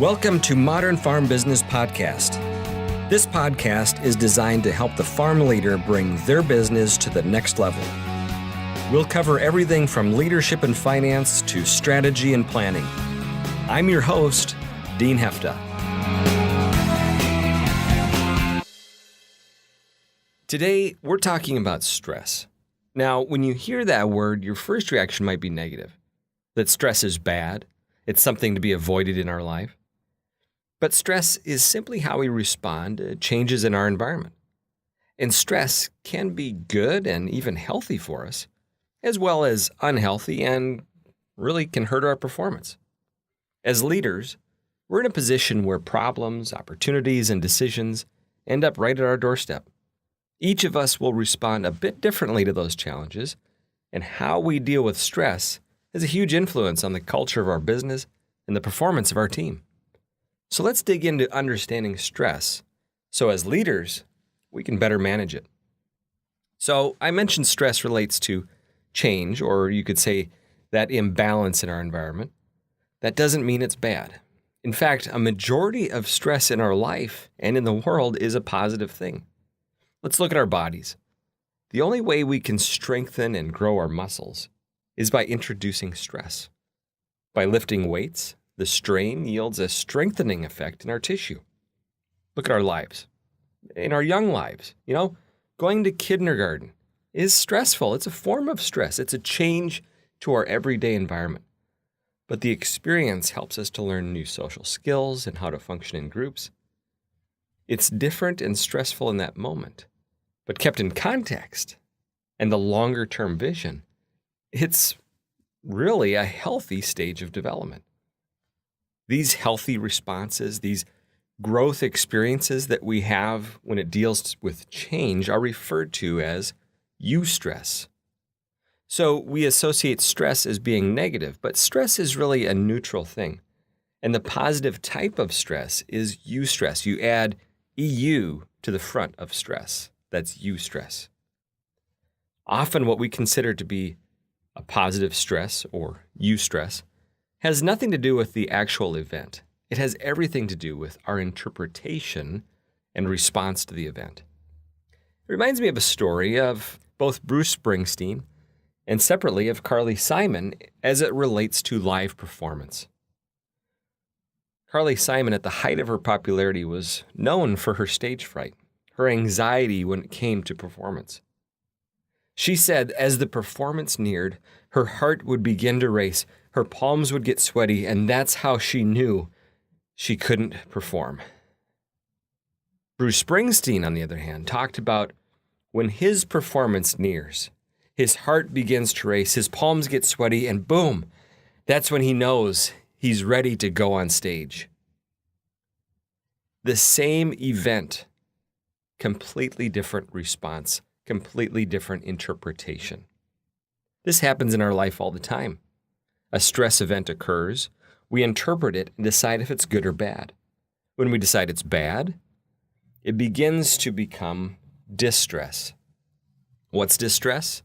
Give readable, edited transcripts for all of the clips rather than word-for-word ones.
Welcome to Modern Farm Business Podcast. This podcast is designed to help the farm leader bring their business to the next level. We'll cover everything from leadership and finance to strategy and planning. I'm your host, Dean Hefta. Today, we're talking about stress. Now, when you hear that word, your first reaction might be negative. That stress is bad. It's something to be avoided in our life. But stress is simply how we respond to changes in our environment. And stress can be good and even healthy for us, as well as unhealthy and really can hurt our performance. As leaders, we're in a position where problems, opportunities, and decisions end up right at our doorstep. Each of us will respond a bit differently to those challenges, and how we deal with stress has a huge influence on the culture of our business and the performance of our team. So let's dig into understanding stress so as leaders, we can better manage it. So I mentioned stress relates to change, or you could say that imbalance in our environment. That doesn't mean it's bad. In fact, a majority of stress in our life and in the world is a positive thing. Let's look at our bodies. The only way we can strengthen and grow our muscles is by introducing stress. By lifting weights, the strain yields a strengthening effect in our tissue. Look at our lives. In our young lives, going to kindergarten is stressful. It's a form of stress. It's a change to our everyday environment. But the experience helps us to learn new social skills and how to function in groups. It's different and stressful in that moment, but kept in context and the longer-term vision, it's really a healthy stage of development. These healthy responses, these growth experiences that we have when it deals with change are referred to as eustress. So we associate stress as being negative, but stress is really a neutral thing. And the positive type of stress is eustress. You add EU to the front of stress. That's eustress. Often what we consider to be a positive stress or eustress has nothing to do with the actual event. It has everything to do with our interpretation and response to the event. It reminds me of a story of both Bruce Springsteen and separately of Carly Simon as it relates to live performance. Carly Simon, at the height of her popularity, was known for her stage fright, her anxiety when it came to performance. She said as the performance neared, her heart would begin to race, her palms would get sweaty, and that's how she knew she couldn't perform. Bruce Springsteen, on the other hand, talked about when his performance nears, his heart begins to race, his palms get sweaty, and boom, that's when he knows he's ready to go on stage. The same event, completely different response, completely different interpretation. This happens in our life all the time. A stress event occurs, we interpret it and decide if it's good or bad. When we decide it's bad, it begins to become distress. What's distress?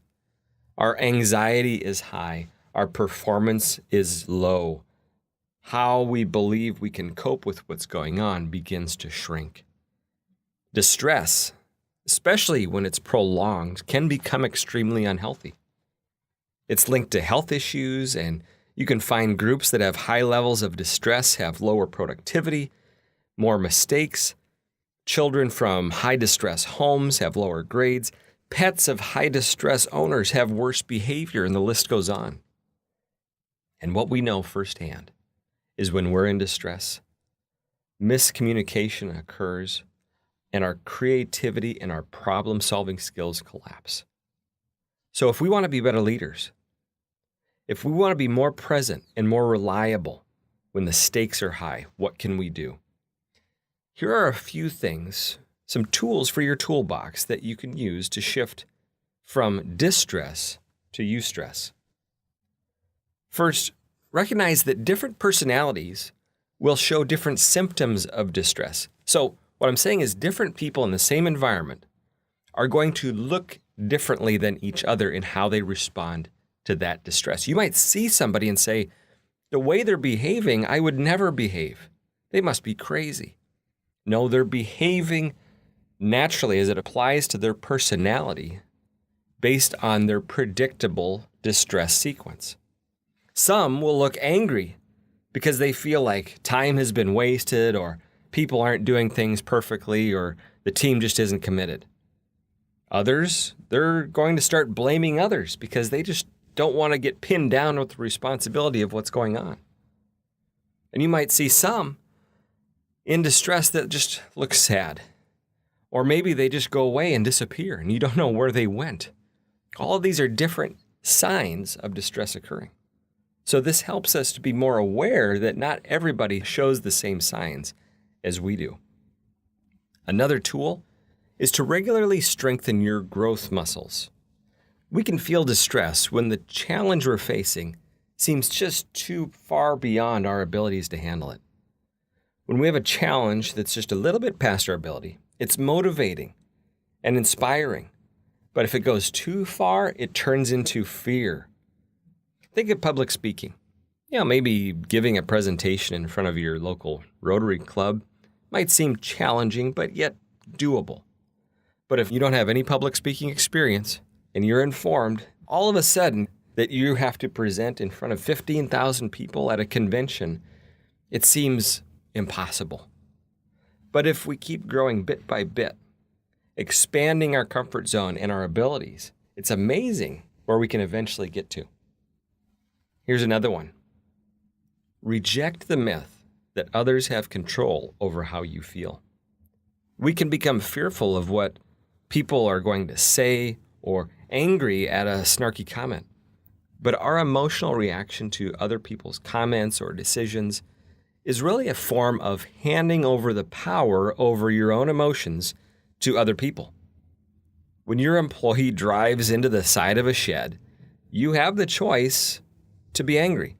Our anxiety is high, our performance is low. How we believe we can cope with what's going on begins to shrink. Distress, especially when it's prolonged, can become extremely unhealthy. It's linked to health issues, and you can find groups that have high levels of distress have lower productivity, more mistakes. Children from high distress homes have lower grades. Pets of high distress owners have worse behavior, and the list goes on. And what we know firsthand is when we're in distress, miscommunication occurs, and our creativity and our problem-solving skills collapse. So if we want to be better leaders, if we want to be more present and more reliable when the stakes are high, what can we do? Here are a few things, some tools for your toolbox that you can use to shift from distress to eustress. First, recognize that different personalities will show different symptoms of distress. So what I'm saying is different people in the same environment are going to look differently than each other in how they respond to that distress. You might see somebody and say, the way they're behaving, I would never behave. They must be crazy. No, they're behaving naturally as it applies to their personality based on their predictable distress sequence. Some will look angry because they feel like time has been wasted, or people aren't doing things perfectly, or the team just isn't committed. Others, they're going to start blaming others because they just don't want to get pinned down with the responsibility of what's going on. And you might see some in distress that just look sad. Or maybe they just go away and disappear and you don't know where they went. All of these are different signs of distress occurring. So this helps us to be more aware that not everybody shows the same signs as we do. Another tool is to regularly strengthen your growth muscles. We can feel distress when the challenge we're facing seems just too far beyond our abilities to handle it. When we have a challenge that's just a little bit past our ability, it's motivating and inspiring. But if it goes too far, it turns into fear. Think of public speaking. Maybe giving a presentation in front of your local Rotary Club might seem challenging, but yet doable. But if you don't have any public speaking experience and you're informed all of a sudden that you have to present in front of 15,000 people at a convention, it seems impossible. But if we keep growing bit by bit, expanding our comfort zone and our abilities, it's amazing where we can eventually get to. Here's another one. Reject the myth that others have control over how you feel. We can become fearful of what people are going to say or angry at a snarky comment. But our emotional reaction to other people's comments or decisions is really a form of handing over the power over your own emotions to other people. When your employee drives into the side of a shed, you have the choice to be angry.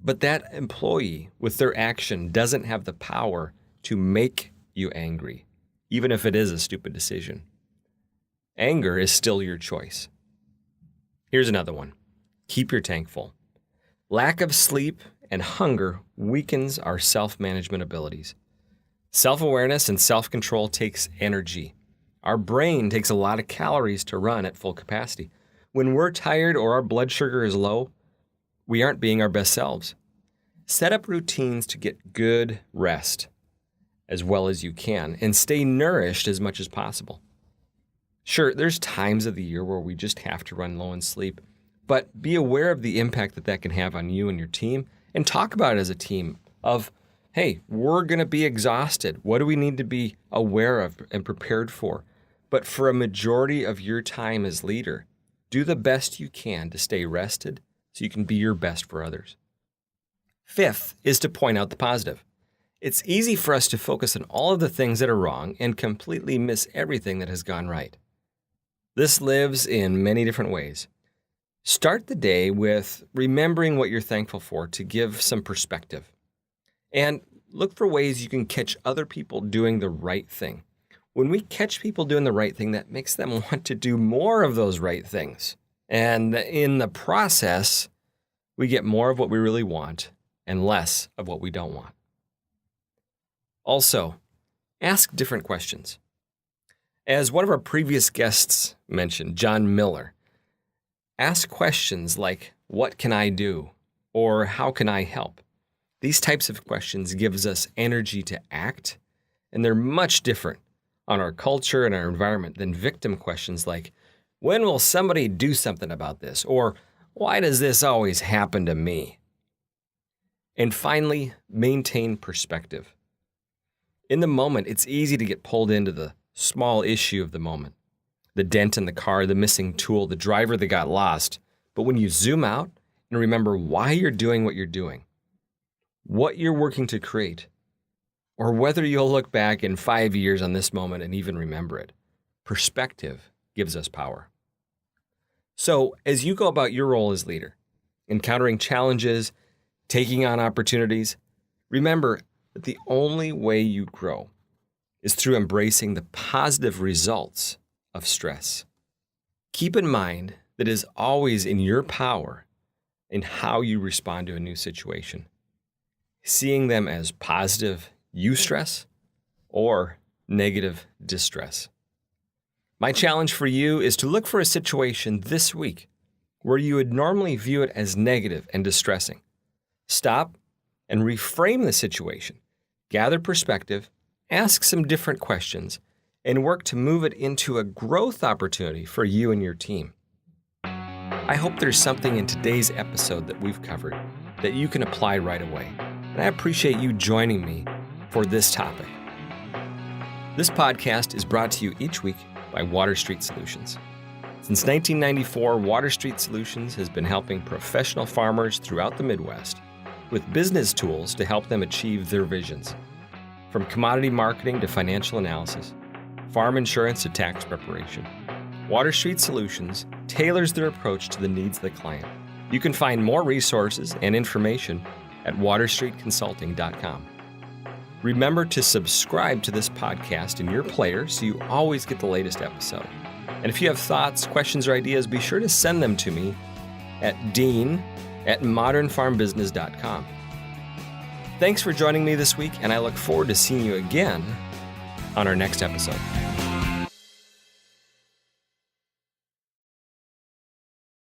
But that employee, with their action, doesn't have the power to make you angry, even if it is a stupid decision. Anger is still your choice. Here's another one. Keep your tank full. Lack of sleep and hunger weakens our self-management abilities. Self-awareness and self-control takes energy. Our brain takes a lot of calories to run at full capacity. When we're tired or our blood sugar is low, we aren't being our best selves. Set up routines to get good rest as well as you can and stay nourished as much as possible. Sure, there's times of the year where we just have to run low on sleep, but be aware of the impact that can have on you and your team, and talk about it as a team of, hey, we're going to be exhausted. What do we need to be aware of and prepared for? But for a majority of your time as leader, do the best you can to stay rested so you can be your best for others. Fifth is to point out the positive. It's easy for us to focus on all of the things that are wrong and completely miss everything that has gone right. This lives in many different ways. Start the day with remembering what you're thankful for to give some perspective. And look for ways you can catch other people doing the right thing. When we catch people doing the right thing, that makes them want to do more of those right things. And in the process, we get more of what we really want and less of what we don't want. Also, ask different questions. As one of our previous guests mentioned, John Miller, ask questions like, what can I do? Or how can I help? These types of questions gives us energy to act, and they're much different on our culture and our environment than victim questions like, when will somebody do something about this? Or why does this always happen to me? And finally, maintain perspective. In the moment, it's easy to get pulled into the small issue of the moment. The dent in the car, the missing tool, the driver that got lost. But when you zoom out and remember why you're doing what you're doing, what you're working to create, or whether you'll look back in 5 years on this moment and even remember it, perspective gives us power. So as you go about your role as leader, encountering challenges, taking on opportunities, remember that the only way you grow is through embracing the positive results of stress. Keep in mind that it is always in your power in how you respond to a new situation. seeing them as positive eustress or negative distress. My challenge for you is to look for a situation this week where you would normally view it as negative and distressing. Stop and reframe the situation, gather perspective, ask some different questions, and work to move it into a growth opportunity for you and your team. I hope there's something in today's episode that we've covered that you can apply right away, and I appreciate you joining me for this topic. This podcast is brought to you each week by Water Street Solutions. Since 1994, Water Street Solutions has been helping professional farmers throughout the Midwest with business tools to help them achieve their visions. From commodity marketing to financial analysis, farm insurance to tax preparation, Water Street Solutions tailors their approach to the needs of the client. You can find more resources and information at waterstreetconsulting.com. Remember to subscribe to this podcast in your player so you always get the latest episode. And if you have thoughts, questions, or ideas, be sure to send them to me at dean@modernfarmbusiness.com. Thanks for joining me this week, and I look forward to seeing you again on our next episode.